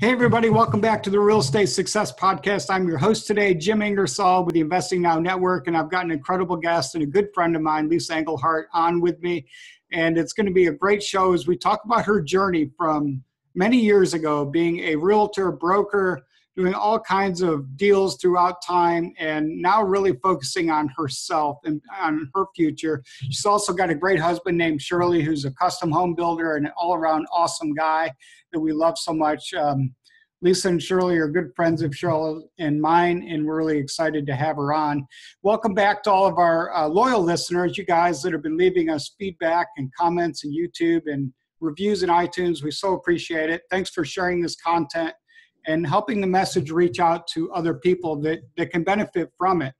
Hey, everybody. Welcome back to the Real Estate Success Podcast. I'm your host today, Jim Ingersoll with the Investing Now Network, and I've got an incredible guest and a good friend of mine, Lisa Engelhart, on with me. And it's going to be a great show as we talk about her journey from many years ago, being a realtor, broker, doing all kinds of deals throughout time, and now really focusing on herself and on her future. She's also got a great husband named Shirley, who's a custom home builder and an all-around awesome guy that we love so much. Lisa and Shirley are good friends of Shirley and mine, and we're really excited to have her on. Welcome back to all of our loyal listeners, you guys that have been leaving us feedback and comments on YouTube and reviews in iTunes. We so appreciate it. Thanks for sharing this content and helping the message reach out to other people that can benefit from it.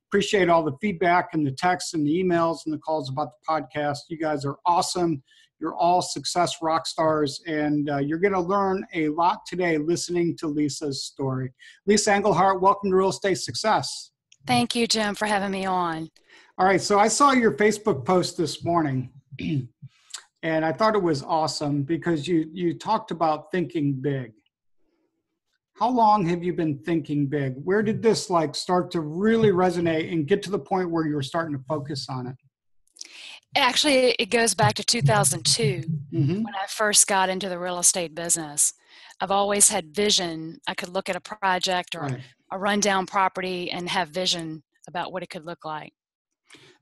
Appreciate all the feedback and the texts and the emails and the calls about the podcast. You guys are awesome. You're all success rock stars, and you're going to learn a lot today listening to Lisa's story. Lisa Engelhart, welcome to Real Estate Success. Thank you, Jim, for having me on. All right, so I saw your Facebook post this morning, and I thought it was awesome because you talked about thinking big. How long have you been thinking big? Where did this start to really resonate and get to the point where you were starting to focus on it? Actually, it goes back to 2002 when I first got into the real estate business. I've always had vision. I could look at a project or a rundown property and have vision about what it could look like.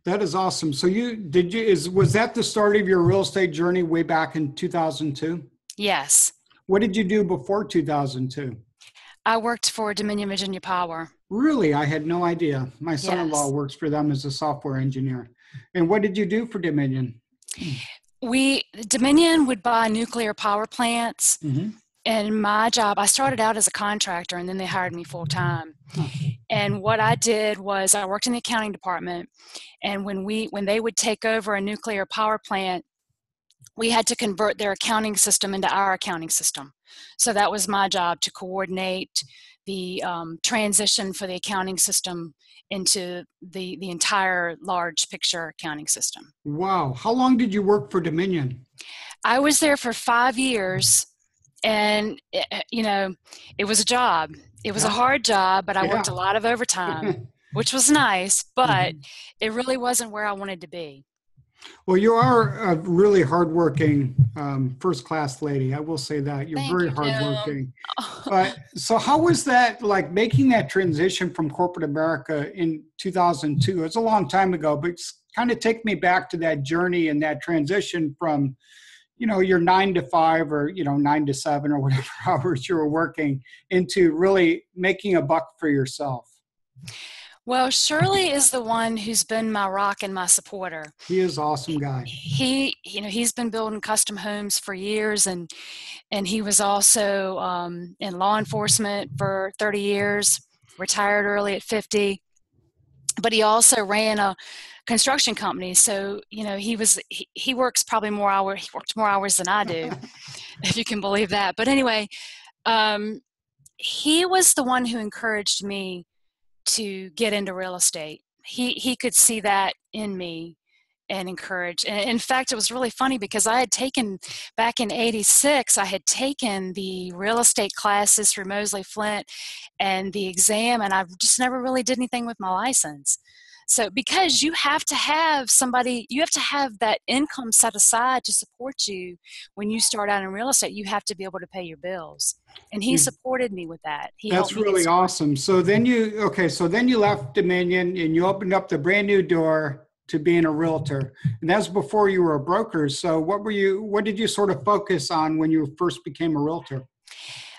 That is awesome. So was that the start of your real estate journey way back in 2002? Yes. What did you do before 2002? I worked for Dominion Virginia Power. Really? I had no idea. My son-in-law works for them as a software engineer. And what did you do for Dominion? Dominion would buy nuclear power plants. And my job, I started out as a contractor and then they hired me full time. And what I did was I worked in the accounting department. And when they would take over a nuclear power plant, we had to convert their accounting system into our accounting system. So that was my job, to coordinate the transition for the accounting system into the entire large picture accounting system. Wow. How long did you work for Dominion? I was there for 5 years, and it was a job. It was a hard job, but I worked a lot of overtime, which was nice, but it really wasn't where I wanted to be. Well, you are a really hardworking, first-class lady. I will say that. You're very hardworking. So how was that, making that transition from corporate America in 2002? It's a long time ago, but kind of take me back to that journey and that transition from, your 9 to 5 or, 9 to 7 or whatever hours you were working into really making a buck for yourself. Well, Shirley is the one who's been my rock and my supporter. He is an awesome guy. He's been building custom homes for years, and he was also in law enforcement for 30 years, retired early at 50. But he also ran a construction company, so he works probably more hours. He worked more hours than I do, if you can believe that. But anyway, he was the one who encouraged me to get into real estate. He could see that in me and encourage. And in fact, it was really funny because I had taken, back in '86, I had taken the real estate classes through Mosley Flint and the exam, and I just never really did anything with my license. So because you have to have that income set aside to support you when you start out in real estate. You have to be able to pay your bills. And he supported me with that. That's really awesome. So then you left Dominion and you opened up the brand new door to being a realtor. And that's before you were a broker. So what did you sort of focus on when you first became a realtor?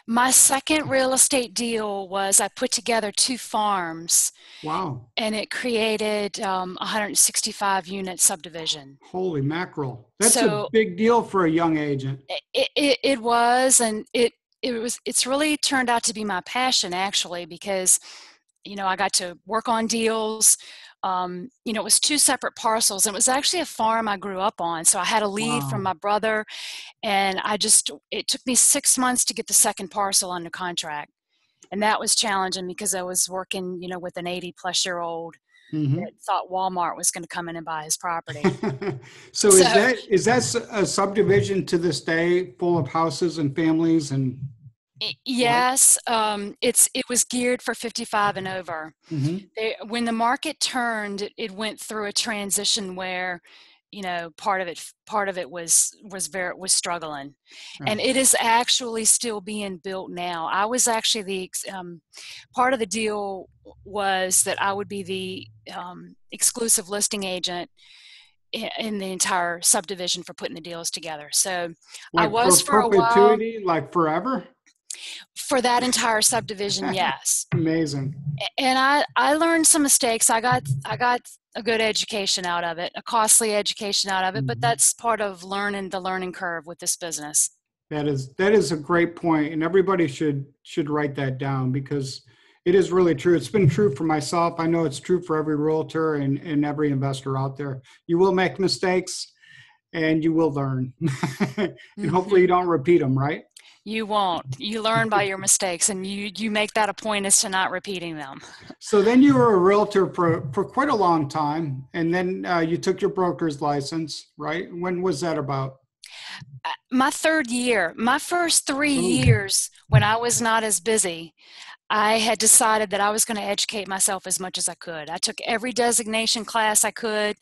My second real estate deal was I put together 2 farms. Wow. And it created 165 unit subdivision. Holy mackerel. That's a big deal for a young agent. It was, and it's really turned out to be my passion, actually, because, I got to work on deals. It was 2 separate parcels. It was actually a farm I grew up on. So I had a lead from my brother, and it took me 6 months to get the second parcel under contract. And that was challenging because I was working, with an 80-plus-year-old that thought Walmart was going to come in and buy his property. So is that a subdivision to this day full of houses and families? And right? Yes, it was geared for 55 and over. Hmm. When the market turned, it went through a transition where, part of it was struggling, and Right. it is actually still being built now. I was actually part of the deal was that I would be the exclusive listing agent in the entire subdivision for putting the deals together. So I Like was for for a while perpetuity, like forever? for that entire subdivision, yes. Amazing. And I learned some mistakes. I got a good education out of it, a costly education out of it, but Mhm. that's part of learning the learning curve with this business. That is a great point, and everybody should write that down because it is really true. It's been true for myself. I know it's true for every realtor and every investor out there. You will make mistakes, and you will learn, and hopefully you Hmm. don't repeat them. Right? You won't. You learn by your mistakes, and you make that a point as to not repeating them. So then you were a realtor for quite a long time, and then you took your broker's license. Right? When was that about? My third year, my first three Oh, years when I was not as busy, I had decided that I was going to educate myself as much as I could. I took every designation class I could.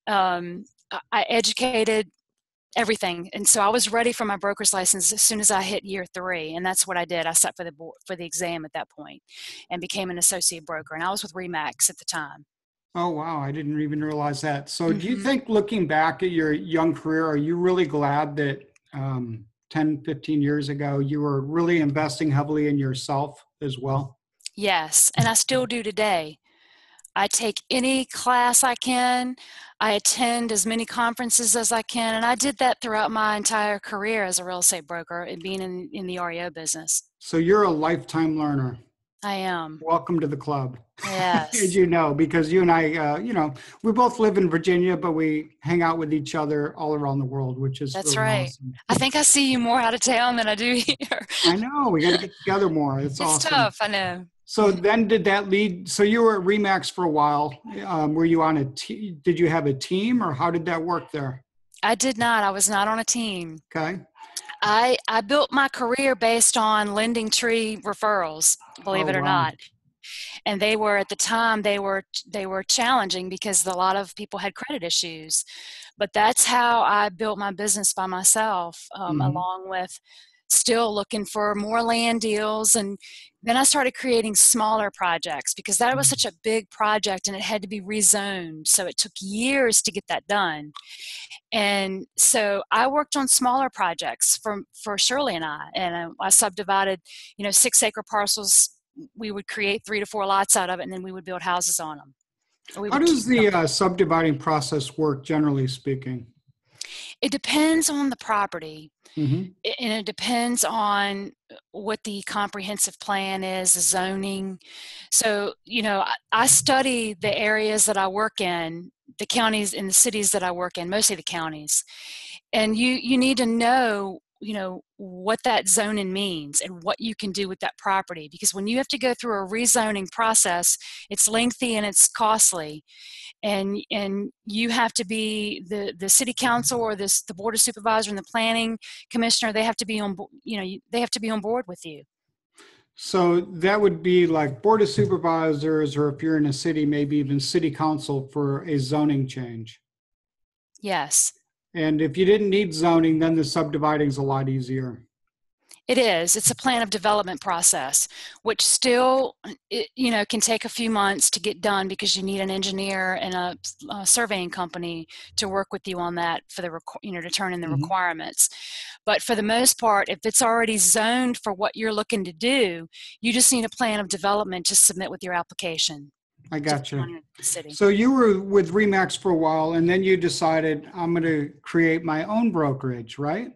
I educated everything, and so I was ready for my broker's license as soon as I hit year three, and that's what I did. I sat for the board, for the exam at that point, and became an associate broker. And I was with Remax at the time. oh wow, I didn't even realize that. So do you Hmm. think looking back at your young career, are you really glad that 10, 15 years ago, you were really investing heavily in yourself as well? Yes, and I still do today. I take any class I can. I attend as many conferences as I can, and I did that throughout my entire career as a real estate broker and being in the REO business. So you're a lifetime learner. I am. Welcome to the club. As Yes, you know, because you and I, we both live in Virginia, but we hang out with each other all around the world, which is that's really right. awesome. I think I see you more out of town than I do here. I know we got to get together more. It's It's awesome. tough, I know. So then did that lead, so you were at Remax for a while. Were you on did you have a team or how did that work there? I did not. I was not on a team. Okay. I built my career based on lending tree referrals, believe Oh, it or wow. not. And they were at the time they were challenging because a lot of people had credit issues. But that's how I built my business by myself, Hmm. along with still looking for more land deals. And then I started creating smaller projects because that was such a big project and it had to be rezoned. So it took years to get that done. And so I worked on smaller projects for Shirley and I subdivided, 6-acre parcels. We would create 3 to 4 lots out of it, and then we would build houses on them, or we How would keep does them. the subdividing process work, generally speaking? It depends on the property, Hmm. and it depends on what the comprehensive plan is, the zoning. So, I study the areas that I work in, the counties and the cities that I work in, mostly the counties. And you need to know, what that zoning means and what you can do with that property, because when you have to go through a rezoning process, it's lengthy and it's costly, and you have to be the city council or the board of supervisor and the planning commissioner. They have to be they have to be on board with you. So that would be like board of supervisors, or if you're in a city, maybe even city council for a zoning change. Yes. And if you didn't need zoning, then the subdividing is a lot easier. It is. It's a plan of development process, which still, can take a few months to get done because you need an engineer and a surveying company to work with you on that for to turn in the Hmm. requirements. But for the most part, if it's already zoned for what you're looking to do, you just need a plan of development to submit with your application I to the gotcha. county or the city. So you were with Remax for a while, and then you decided I'm going to create my own brokerage, right?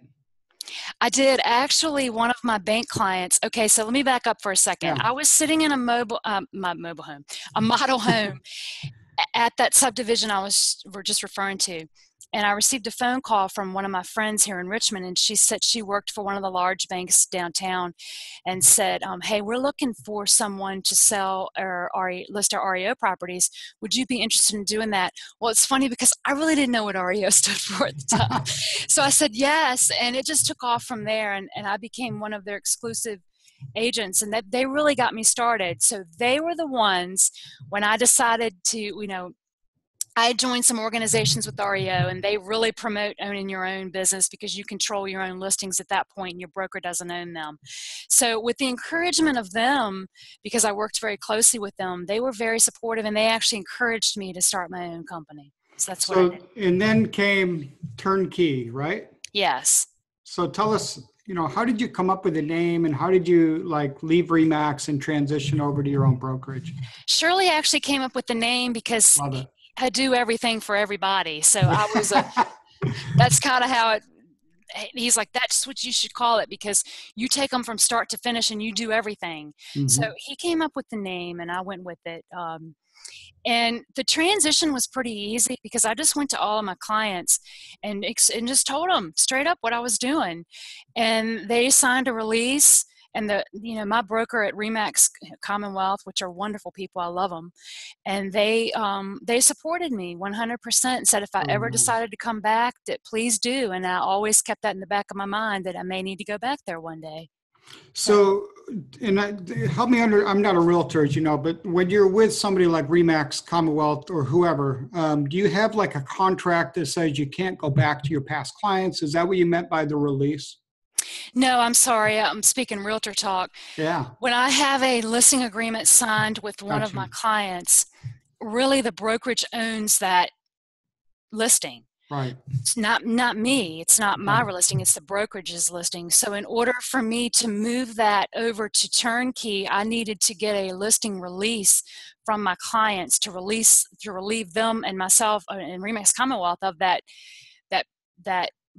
I did actually. One of my bank clients. Okay, so let me back up for a second. Yeah. I was sitting in my mobile home, a model home at that subdivision we're just referring to. And I received a phone call from one of my friends here in Richmond, and she said she worked for one of the large banks downtown, and said, "Hey, we're looking for someone to sell or list our REO properties. Would you be interested in doing that?" Well, it's funny because I really didn't know what REO stood for at the time, so I said yes, and it just took off from there, and I became one of their exclusive agents, and that they really got me started. So they were the ones when I decided to, I joined some organizations with REO, and they really promote owning your own business because you control your own listings at that point and your broker doesn't own them. So with the encouragement of them, because I worked very closely with them, they were very supportive and they actually encouraged me to start my own company. So that's what I did. And then came Turnkey, right? Yes. So tell us, how did you come up with the name and how did you leave Remax and transition over to your own brokerage? Shirley actually came up with the name because Love it. I do everything for everybody. So that's kind of how he's like, that's what you should call it because you take them from start to finish and you do everything. Mm-hmm. So he came up with the name and I went with it. And the transition was pretty easy because I just went to all of my clients and just told them straight up what I was doing. And they signed a release. And my broker at Remax Commonwealth, which are wonderful people, I love them, and they supported me 100% and said if I ever decided to come back, that please do. And I always kept that in the back of my mind that I may need to go back there one day. So, help me I'm not a realtor, as you know, but when you're with somebody like Remax Commonwealth or whoever, do you have a contract that says you can't go back to your past clients? Is that what you meant by the release? No, I'm sorry. I'm speaking realtor talk. Yeah. When I have a listing agreement signed with one of my clients, really the brokerage owns that listing. Right. It's not me. It's not my listing. It's the brokerage's listing. So in order for me to move that over to Turnkey, I needed to get a listing release from my clients to relieve them and myself and Remax Commonwealth of that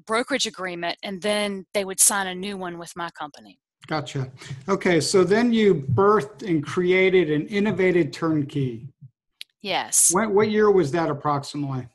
brokerage agreement, and then they would sign a new one with my company. Gotcha. Okay, so then you birthed and created an innovative Turnkey. Yes. What year was that approximately?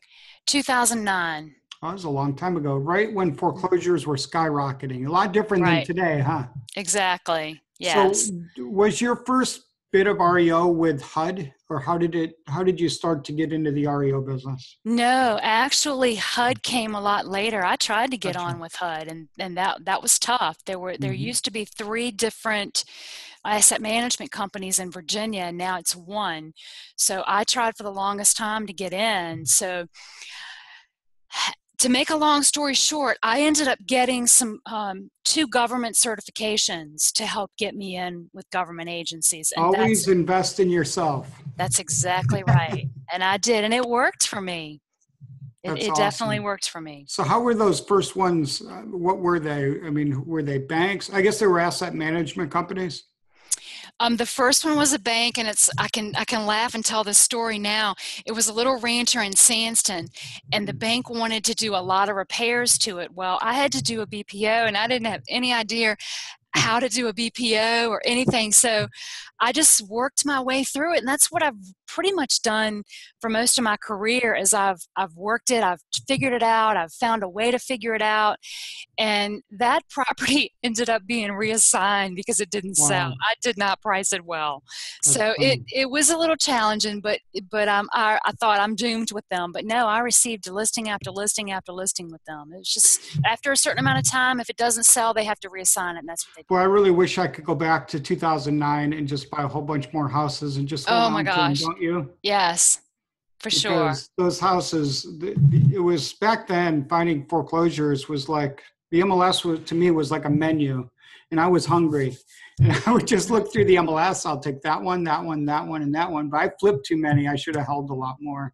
2009. Oh, that was a long time ago, right when foreclosures were skyrocketing. A lot different than today, huh? Exactly. Yes. So was your first bit of REO with HUD, or how did you start to get into the REO business? No, actually HUD came a lot later. I tried to get on with HUD and that was tough. There used to be 3 different asset management companies in Virginia, and now it's 1. So I tried for the longest time to get in. So to make a long story short, I ended up getting some 2 government certifications to help get me in with government agencies. And always invest in yourself. That's exactly right. And I did, and it worked for me. It definitely worked for me. So how were those first ones? What were they? I mean, were they banks? I guess they were asset management companies. The first one was a bank, and I can laugh and tell this story now. It was a little rancher in Sandston, and the bank wanted to do a lot of repairs to it. Well, I had to do a BPO, and I didn't have any idea how to do a BPO or anything. So I just worked my way through it. And that's what I've pretty much done for most of my career is I've worked it, I've figured it out, I've found a way to figure it out. And that property ended up being reassigned because it didn't sell. I did not price it well. So it was a little challenging, but I thought I'm doomed with them. But no, I received listing after listing after listing with them. It's just after a certain amount of time, if it doesn't sell, they have to reassign it, and that's what they do. Well, I really wish I could go back to 2009 and just buy a whole bunch more houses and just hold on to them, don't you? Yes, for sure. Because those houses, it was back then, finding foreclosures was like, the MLS to me was like a menu, and I was hungry. And I would just look through the MLS. I'll take that one, that one, that one, and that one. But I flipped too many. I should have held a lot more,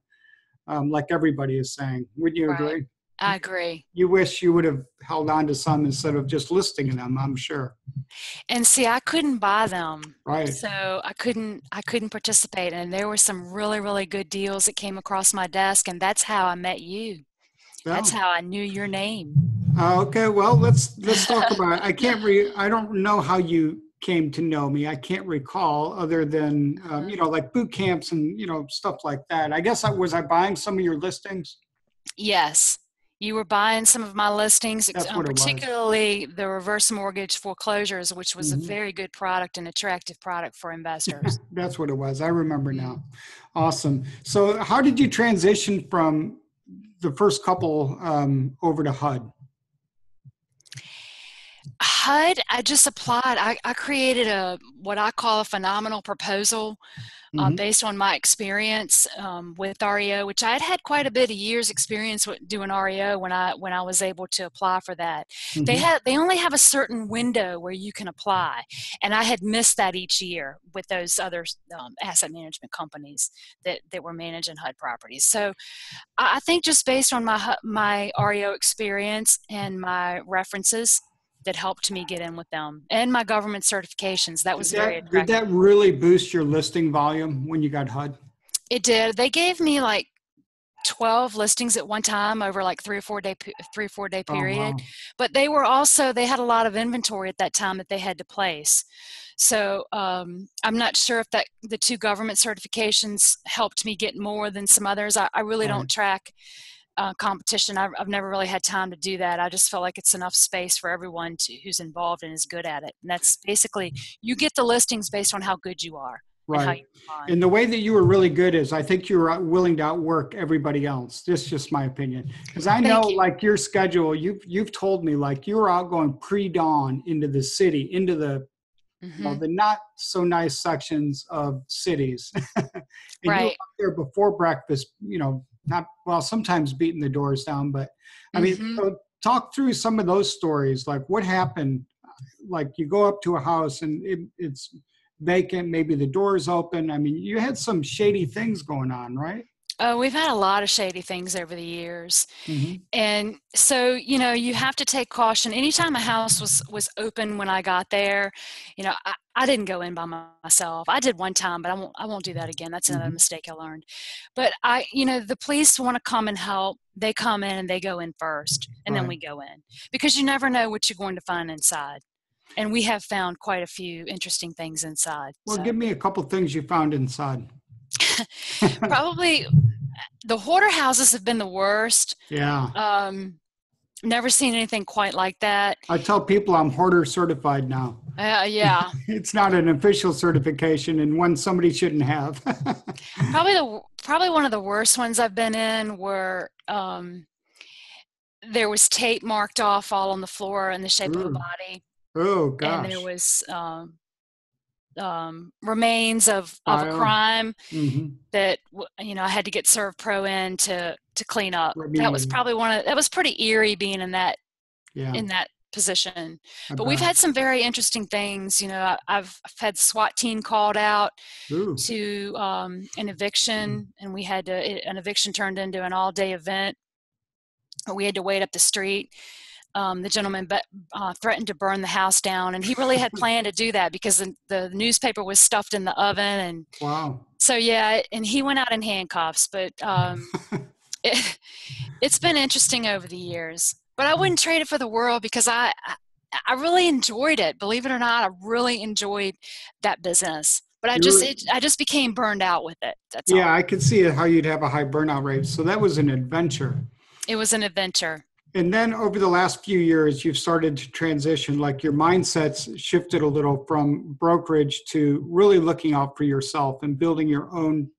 like everybody is saying. Would you agree? I agree. You wish you would have held on to some instead of just listing them, I'm sure. And see, I couldn't buy them. Right. So I couldn't participate. And there were some really, really good deals that came across my desk. And that's how I met you. Yeah. That's how I knew your name. Okay. Well, let's talk about it. I don't know how you came to know me. I can't recall other than, like boot camps and, stuff like that. I guess was I buying some of your listings? Yes. You were buying some of my listings, particularly the reverse mortgage foreclosures, which was a very good product and attractive product for investors. That's what it was. I remember now. Awesome. So how did you transition from the first couple over to HUD? HUD, I just applied. I created what I call a phenomenal proposal Hmm. based on my experience with REO, which I had quite a bit of years experience with doing REO when I was able to apply for that. Hmm. They only have a certain window where you can apply, and I had missed that each year with those other asset management companies that were managing HUD properties. So I think just based on my REO experience and my references that helped me get in with them and my government certifications, that Did was very did attractive. that really boost your listing volume when you got HUD? It did. They gave me like 12 listings at one time over like 3 or 4 day Oh, period, wow. but they had a lot of inventory at that time that they had to place. So I'm not sure if that the two government certifications helped me get more than some others. I really Right. don't track competition. I've never really had time to do that. I just feel like it's enough space for everyone who's involved and is good at it. And that's basically, you get the listings based on how good you are and how Right. you respond. And the way that you were really good is I think you were willing to outwork everybody else. This is just my opinion. Because I know Thank you. like your schedule, you've told me like you were out going pre-dawn into the city, into the Hmm. the not so nice sections of cities. And you were Right. out there before breakfast, not well, sometimes beating the doors down, but I mean, Hmm. so talk through some of those stories. Like what happened? Like you go up to a house and it's vacant, maybe the door's open. I mean, you had some shady things going on, right? Oh, we've had a lot of shady things over the years. Hmm. And so, you have to take caution. Anytime a house was open when I got there, I didn't go in by myself. I did one time, but I won't do that again. That's another Hmm. mistake I learned. But the police want to come and help. They come in and they go in first, and then Right. we go in because you never know what you're going to find inside. And we have found quite a few interesting things inside. Well, So give me a couple things you found inside. probably the hoarder houses have been the worst. Yeah. Um, Never seen anything quite like that. I tell people I'm hoarder certified now. Yeah, It's not an official certification and one somebody shouldn't have. probably one of the worst ones I've been in were there was tape marked off all on the floor in the shape of a Ooh. body, Oh and there gosh. was remains of a File. crime Hmm. that I had to get Serve Pro in to clean up. Remediate. That was pretty eerie being Yeah, in that position. I But we've bet. had some very interesting things. I've had SWAT team called out Ooh. to an eviction, and an eviction turned into an all-day event. We had to wait up the street. The gentleman threatened to burn the house down, and he really had planned to do that because the newspaper was stuffed in the oven, and Wow. so yeah, and he went out in handcuffs. But it, it's been interesting over the years, but I wouldn't trade it for the world because I really enjoyed it. Believe it or not, I really enjoyed that business. But You're, I just became burned out with it. That's yeah, all. I could see how you'd have a high burnout rate. So that was an adventure. It was an adventure. And then over the last few years, you've started to transition, like your mindset's shifted a little from brokerage to really looking out for yourself and building your own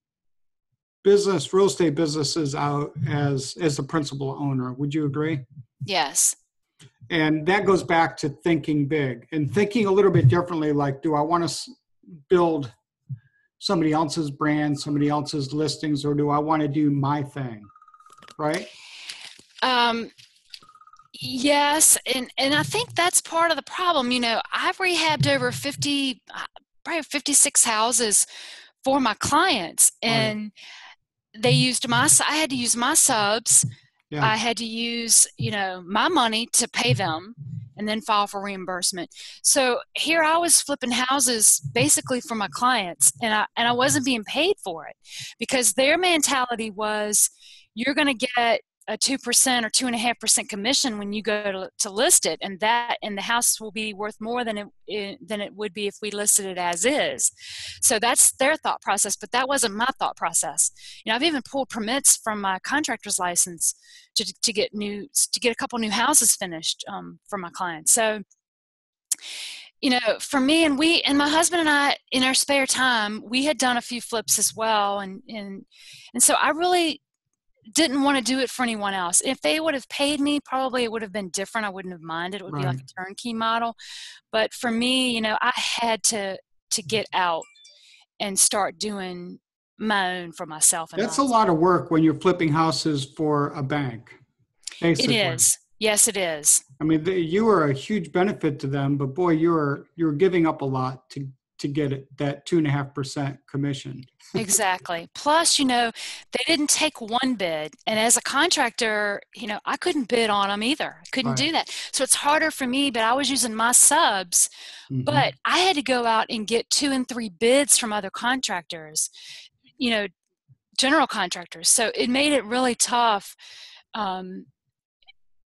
business, real estate businesses out as the principal owner. Would you agree? Yes. And that goes back to thinking big and thinking a little bit differently. Like, do I want to build somebody else's brand, somebody else's listings, or do I want to do my thing? Right? Um, yes, and I think that's part of the problem. I've rehabbed over 50, probably 56 houses for my clients, Right. and I had to use my subs. Yeah. I had to use, my money to pay them and then file for reimbursement. So here I was flipping houses basically for my clients, and I wasn't being paid for it because their mentality was you're going to get a 2% or 2.5% commission when you go to list it, and the house will be worth more than it would be if we listed it as is. So that's their thought process, but that wasn't my thought process. I've even pulled permits from my contractor's license to get a couple new houses finished for my clients. So for me, and my husband and I, in our spare time, we had done a few flips as well, and so I really didn't want to do it for anyone else. If they would have paid me, probably it would have been different. I wouldn't have minded. It would be like Right. a turnkey model. But for me, I had to get out and start doing my own for myself and That's a my lot of work when you're flipping houses for a bank, It basically. is. Yes, it is. I mean, you are a huge benefit to them, but boy, you're giving up a lot to get it, that 2.5% commission. Exactly. Plus, they didn't take one bid. And as a contractor, I couldn't bid on them either. I couldn't Right. do that. So it's harder for me, but I was using my subs. Mm-hmm. But I had to go out and get 2 and 3 bids from other contractors, you know, general contractors. So it made it really tough um,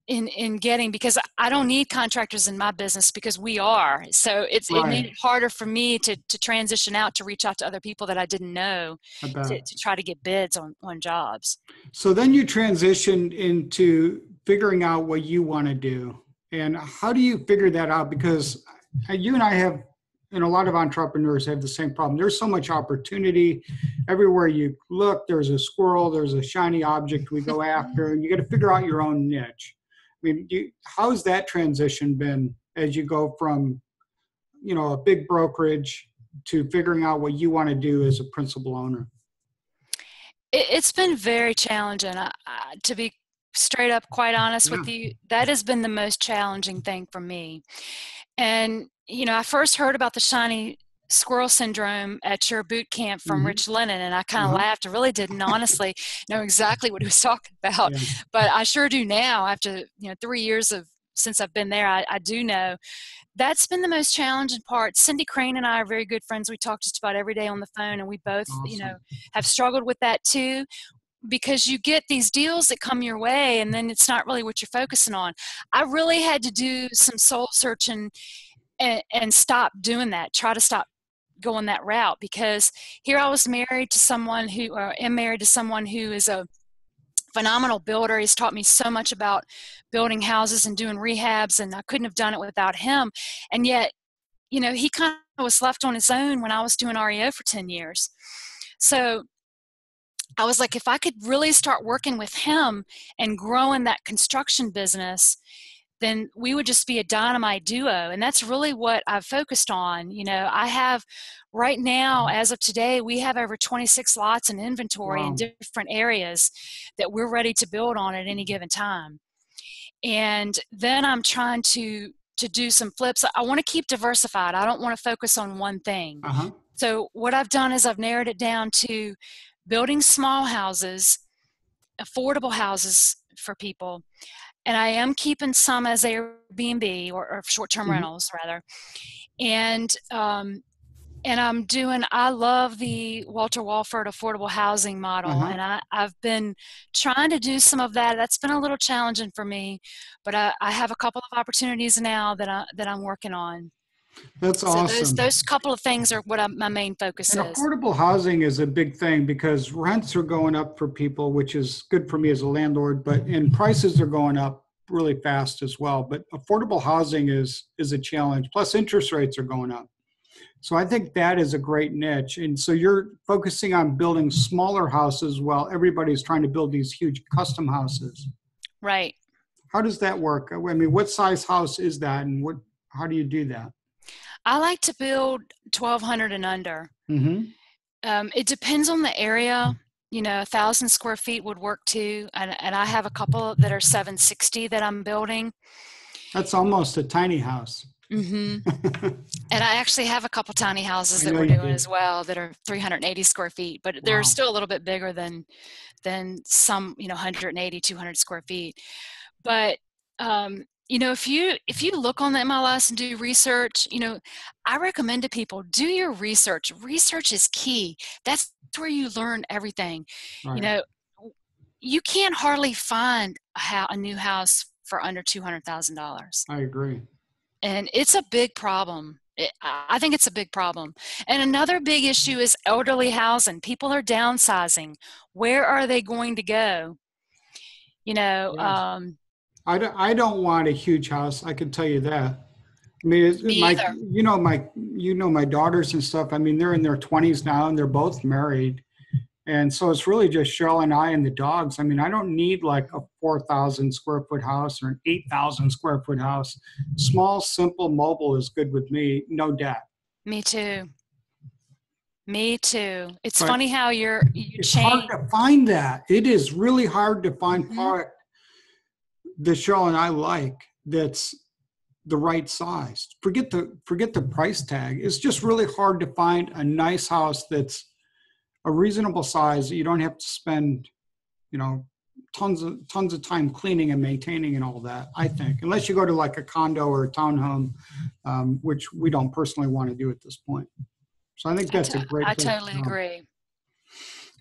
in getting, because I don't need contractors in my business because we are. So it made Right. it harder for me to transition out, to reach out to other people that I didn't know, I bet. to try to get bids on jobs. So then you transitioned into figuring out what you want to do. And how do you figure that out? Because you and I have, and a lot of entrepreneurs have the same problem. There's so much opportunity. Everywhere you look, there's a squirrel, there's a shiny object we go after, and you got to figure out your own niche. I mean, how's that transition been as you go from, a big brokerage to figuring out what you want to do as a principal owner? It's been very challenging. To be straight up quite honest Yeah. with you, that has been the most challenging thing for me. And, I first heard about the shiny squirrel syndrome at your boot camp from Mm-hmm. Rich Lennon, and I kind of Uh-huh. laughed. I really didn't honestly know exactly what he was talking about, Yeah. but I sure do now after, 3 years since I've been there. I do know. That's been the most challenging part. Cindy Crane and I are very good friends. We talk just about every day on the phone, and we both, Awesome. have struggled with that too, because you get these deals that come your way and then it's not really what you're focusing on. I really had to do some soul searching and stop doing that, try to stop going that route, because here I was married to someone who, or am married to someone who is a phenomenal builder. He's taught me so much about building houses and doing rehabs, and I couldn't have done it without him. And yet, he kind of was left on his own when I was doing REO for 10 years. So I was like, if I could really start working with him and growing that construction business, then we would just be a dynamite duo. And that's really what I've focused on. I have right now, as of today, we have over 26 lots in inventory in Wow. different areas that we're ready to build on at any given time. And then I'm trying to do some flips. I want to keep diversified. I don't want to focus on one thing. Uh-huh. So what I've done is I've narrowed it down to building small houses, affordable houses for people. And I am keeping some as Airbnb or short-term Mm-hmm. rentals rather. And I love the Walter Walford affordable housing model. Uh-huh. And I've been trying to do some of that. That's been a little challenging for me, but I have a couple of opportunities now that I'm working on. That's So awesome. those couple of things are what my main focus And is. affordable housing is a big thing because rents are going up for people, which is good for me as a landlord, and prices are going up really fast as well. But affordable housing is a challenge. Plus interest rates are going up. So I think that is a great niche. And so you're focusing on building smaller houses while everybody's trying to build these huge custom houses. Right. How does that work? I mean, what size house is that, and how do you do that? I like to build 1,200 and under. Mm-hmm. It depends on the area. 1,000 square feet would work too. And I have a couple that are 760 that I'm building. That's almost a tiny house. Mm-hmm. And I actually have a couple tiny houses that we're doing as well that are 380 square feet, but they're still a little bit bigger than some, 180, 200 square feet. But, if you look on the MLS and do research, I recommend to people, do your research. Research is key. That's where you learn everything. Right. You can't hardly find a new house for under $200,000. I agree. And it's a big problem. I think it's a big problem. And another big issue is elderly housing. People are downsizing. Where are they going to go? Yes. I don't want a huge house. I can tell you that. I mean, Me either. my daughters and stuff. I mean, they're in their 20s now, and they're both married. And so it's really just Cheryl and I and the dogs. I mean, I don't need like a 4,000 square foot house or an 8,000 square foot house. Small, simple, mobile is good with me. No debt. Me too. Me too. It's But funny how you it's hard change. to find that. It is really hard to find Hmm. product that Cheryl and I like that's the right size. Forget the price tag. It's just really hard to find a nice house that's a reasonable size that you don't have to spend, you know, tons of time cleaning and maintaining and all that. I think, unless you go to like a condo or a townhome, which we don't personally want to do at this point. So I think that's a great I place to totally go. agree.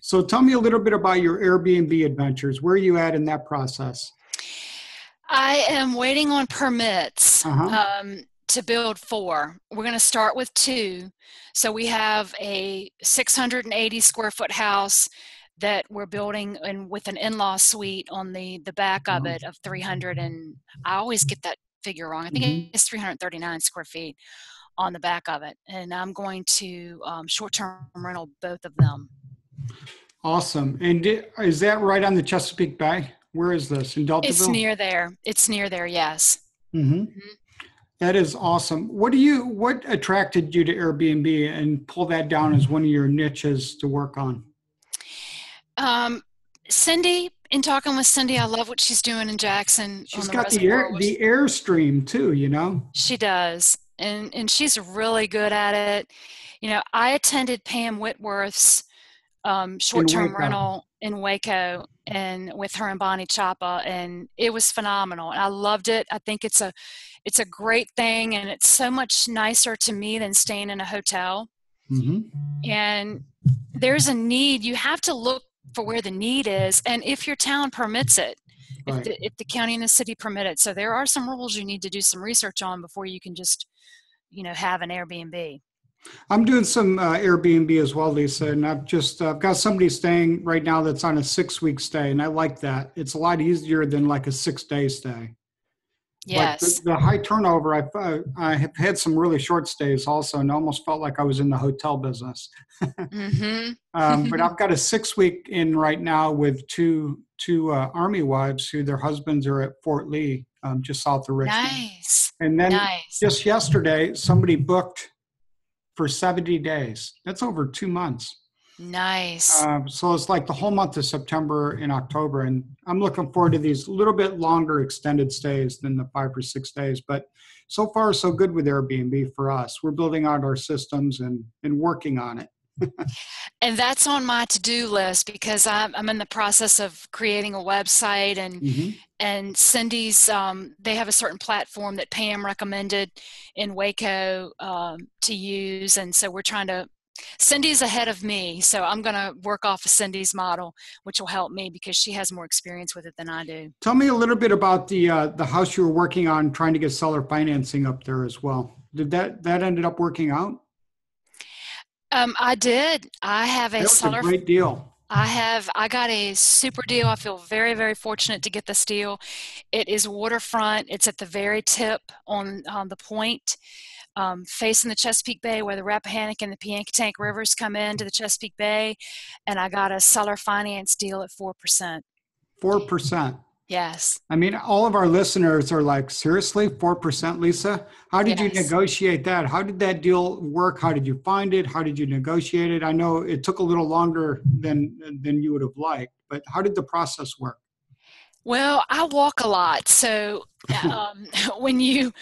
So tell me a little bit about your Airbnb adventures. Where are you at in that process? I am waiting on permits Uh-huh. to build 4. We're going to start with 2. So we have a 680 square foot house that we're building with an in-law suite on the back of it of 300, and I always get that figure wrong. I think Mm-hmm. it's 339 square feet on the back of it. And I'm going to short-term rental both of them. Awesome. And is that right on the Chesapeake Bay? Where is this? In It's Deltaville? near there. It's near there, yes. Mm-hmm. Mhm. That is awesome. What attracted you to Airbnb and pull that down as one of your niches to work on? Um, Cindy, in talking with Cindy, I love what she's doing in Jackson on She's the got reservoir. the Airstream too, you know? She does, and she's really good at it. You know, I attended Pam Whitworth's In short-term Waco. rental in Waco, and with her and Bonnie Chapa, and it was phenomenal. And I loved it. I think it's a great thing, and it's so much nicer to me than staying in a hotel. Mm-hmm. And there's a need. You have to look for where the need is, and if your town permits it, Right. if the county and the city permit it. So there are some rules you need to do some research on before you can just, have an Airbnb. I'm doing some Airbnb as well, Lisa, and I've got somebody staying right now that's on a 6 week stay, and I like that. It's a lot easier than like a 6 day stay. But Yes. the high turnover, I have had some really short stays also, and almost felt like I was in the hotel business. Mm-hmm. But I've got a 6 week in right now with two Army wives who their husbands are at Fort Lee, just south of Richmond. Nice. And then Nice. just yesterday, somebody booked for 70 days. That's over 2 months. Nice. So it's like the whole month of September and October. And I'm looking forward to these little bit longer extended stays than the 5 or 6 days. But so far, so good with Airbnb for us. We're building out our systems and working on it. And that's on my to-do list because I'm in the process of creating a website, Mm-hmm. and Cindy's they have a certain platform that Pam recommended in Waco to use, and so we're trying to. Cindy's ahead of me, so I'm going to work off of Cindy's model, which will help me because she has more experience with it than I do. Tell me a little bit about the house you were working on, trying to get seller financing up there as well. Did that ended up working out? I did. I have a That was a seller. great deal. I got a super deal. I feel very, very fortunate to get this deal. It is waterfront. It's at the very tip on the point, facing the Chesapeake Bay where the Rappahannock and the Piankatank rivers come into the Chesapeake Bay. And I got a seller finance deal at 4%. 4%. Yes. I mean, all of our listeners are like, seriously, 4%, Lisa? How did you Yes. negotiate that? How did that deal work? How did you find it? How did you negotiate it? I know it took a little longer than you would have liked, but how did the process work? Well, I walk a lot, so um, when you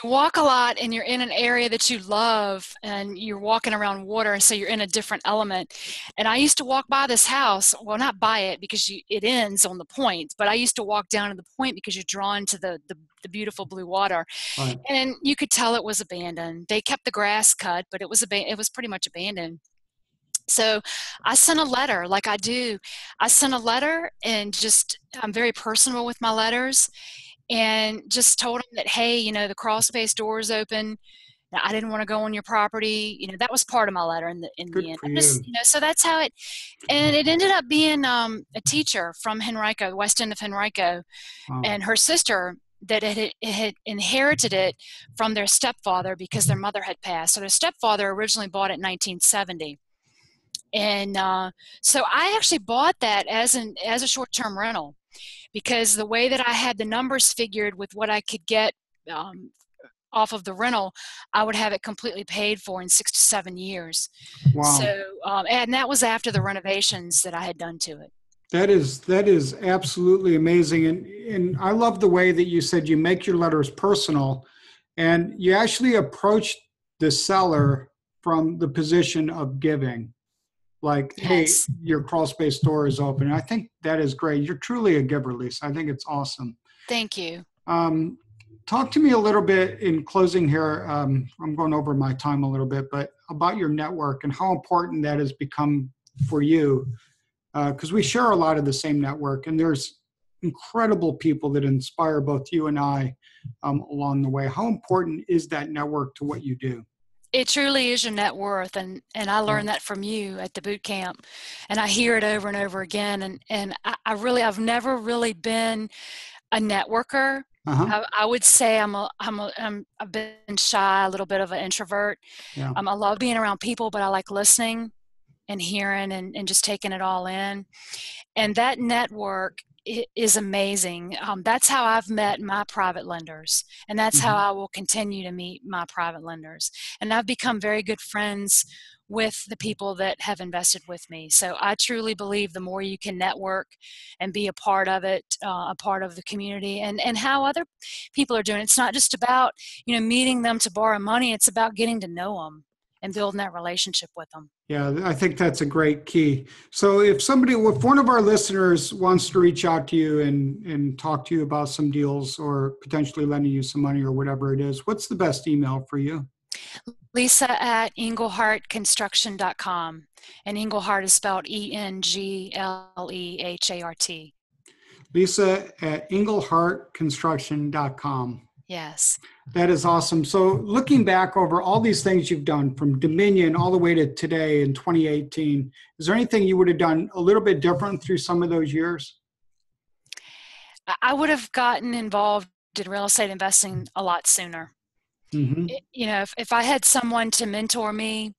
walk a lot and you're in an area that you love and you're walking around water, so you're in a different element. And I used to walk by this house, well, not by it because it ends on the point, but I used to walk down to the point because you're drawn to the beautiful blue water, Right. and you could tell it was abandoned. They kept the grass cut, but it was pretty much abandoned. So I sent a letter like I do. I sent a letter and I'm very personal with my letters and just told them that, hey, the crawl space door is open. Now, I didn't want to go on your property. That was part of my letter in the Good end. for I just, you. so that's how and it ended up being a teacher from Henrico, West End of Henrico, Wow. and her sister that had inherited it from their stepfather because their mother had passed. So their stepfather originally bought it in 1970. And so I actually bought that as a short-term rental, because the way that I had the numbers figured with what I could get um, off of the rental, I would have it completely paid for in 6 to 7 years. Wow. So, and that was after the renovations that I had done to it. That is absolutely amazing. And I love the way that you said you make your letters personal and you actually approach the seller from the position of giving. Like, hey, Yes. your crawl space door is open. And I think that is great. You're truly a giver, Lisa. I think it's awesome. Thank you. Um, Talk to me a little bit in closing here. I'm going over my time a little bit, but about your network and how important that has become for you. Because we share a lot of the same network, and there's incredible people that inspire both you and I along the way. How important is that network to what you do? It truly is your net worth, and I Yeah. learned that from you at the boot camp, and I hear it over and over again. And I've never really been a networker. Uh-huh. I would say I've been shy, a little bit of an introvert. Yeah. I love being around people, but I like listening and hearing and just taking it all in. And that network is amazing. That's how I've met my private lenders, and that's how Mhm. I will continue to meet my private lenders. And I've become very good friends with the people that have invested with me. So I truly believe the more you can network and be a part of it, a part of the community, and how other people are doing. It's not just about meeting them to borrow money. It's about getting to know them and building that relationship with them. Yeah, I think that's a great key. So if one of our listeners wants to reach out to you and talk to you about some deals or potentially lending you some money or whatever it is, what's the best email for you? Lisa at EngelhartConstruction.com. And Engelhart is spelled Englehart. Lisa at EngelhartConstruction.com. Yes. That is awesome. So looking back over all these things you've done from Dominion all the way to today in 2018, is there anything you would have done a little bit different through some of those years? I would have gotten involved in real estate investing a lot sooner. Mm-hmm. If I had someone to mentor me,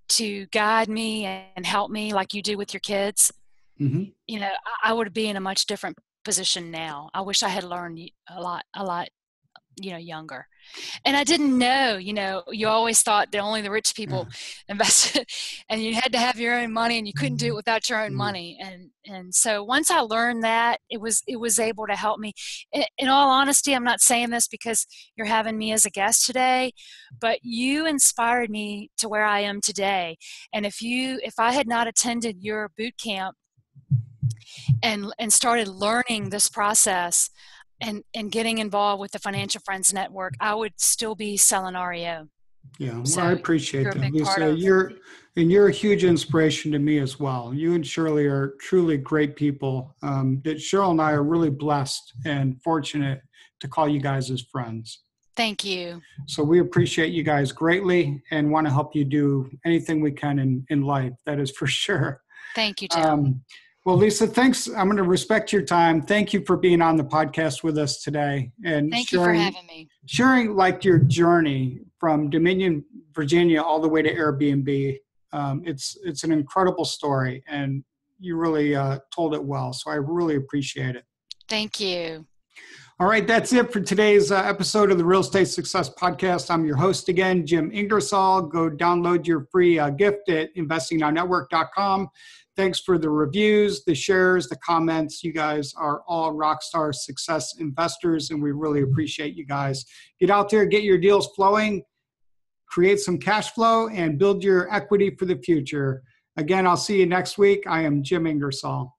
to guide me and help me like you do with your kids, Mm-hmm. I would be in a much different position now. I wish I had learned a lot, younger. And I didn't know, you always thought that only the rich Yeah. people invested, and you had to have your own money and you couldn't do it without your own Yeah. money. And so once I learned that, it was able to help me. In all honesty, I'm not saying this because you're having me as a guest today, but you inspired me to where I am today. And if I had not attended your boot camp and started learning this process and getting involved with the Financial Friends Network, I would still be selling REO. Yeah, well, I So appreciate you're a that, big part Lisa. of. You're a huge inspiration to me as well. You and Shirley are truly great people. That Cheryl and I are really blessed and fortunate to call you guys as friends. Thank you. So we appreciate you guys greatly and want to help you do anything we can in life. That is for sure. Thank you, Jim. Well, Lisa, thanks. I'm going to respect your time. Thank you for being on the podcast with us today and Thank you for having me. sharing like your journey from Dominion, Virginia, all the way to Airbnb. It's an incredible story, and you really told it well. So I really appreciate it. Thank you. All right, that's it for today's episode of the Real Estate Success Podcast. I'm your host again, Jim Ingersoll. Go download your free gift at investingnownetwork.com. Thanks for the reviews, the shares, the comments. You guys are all rockstar success investors, and we really appreciate you guys. Get out there, get your deals flowing, create some cash flow, and build your equity for the future. Again, I'll see you next week. I am Jim Ingersoll.